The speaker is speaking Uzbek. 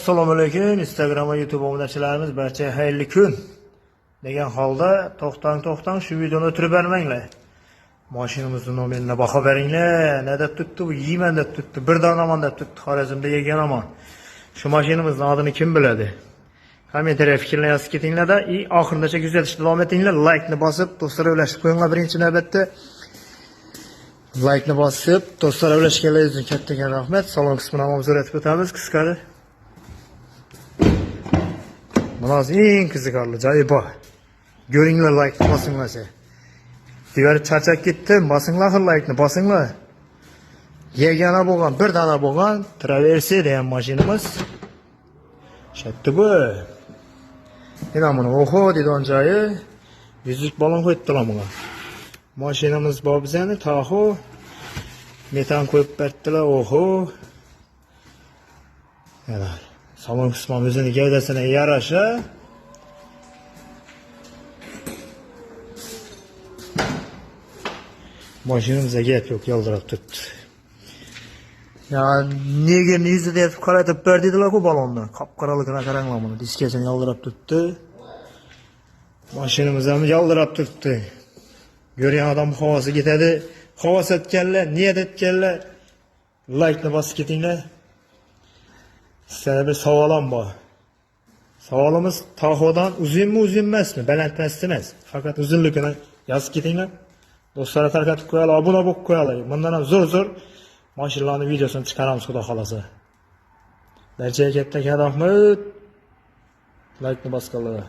Assalomu alaykum. Instagram va YouTube obunachilarimiz barchaga xayrli kun. Degan holda to'xtang shu videoni o'tirib bermanglar. Mashinamizning nomerini baho beringlar. Nada tutdi bu? Yeyman deb tutdi. Bir donaman deb tutdi. Xorazmda yegan omon. Shu mashinamizning adini kim biladi? Kommentariya fikrlarni yozib ketinglar-da, oxirigacha kuzatishni davom etinglar. Like-ni bosib, do'stlarga ulashib qo'yinglar birinchi navbatda. Like-ni bosib, do'stlarga ulashganlaringiz uchun katta rahmat. Salon qismini ham o'rgatib o'tamiz qisqari. Mana eng qiziqarli joyi bor. Ko'ringlar, like-ni bosinglar. Divar charchab ketdim, bosinglar like-ni bosinglar. Yegana bo'lgan, bir dona bo'lgan Traverse degan mashinamiz. Shatdi bu. Yana buni oho degan joyi yuzlik balon qo'yibdilar bunga. Mashinamiz bor bizani Taho. Metan qo'yib berdilar, oho. Yana salon qismi o'zining gavdasiga yarasha mashinamizga gap yo'q, yoldirab turibdi. Ya nega yuzida deb qaratib berdilar-ku balonni. Qop-qoraliqini qaranglar buni. Diskasini yoldirab turibdi. Mashinamiz ham yoldirab turibdi. Ko'rgan odam havosi ketadi. Havas etganlar, niyat etganlar like-ni bosib ketinglar. Sizlarga bir savolim bor. Savolimiz Tahodan uzunmi, uzun emasmi? Balandpast emas. Faqat uzunligini yozib ketinglar. Do'stlarga tarqatib qo'yinglar, obuna bo'lib qo'yinglar. Bundan ham zo'r mashinalarning videosini chiqaramiz, xudo xolasa. Barchaga katta rahmat. Like-ni bosganlar.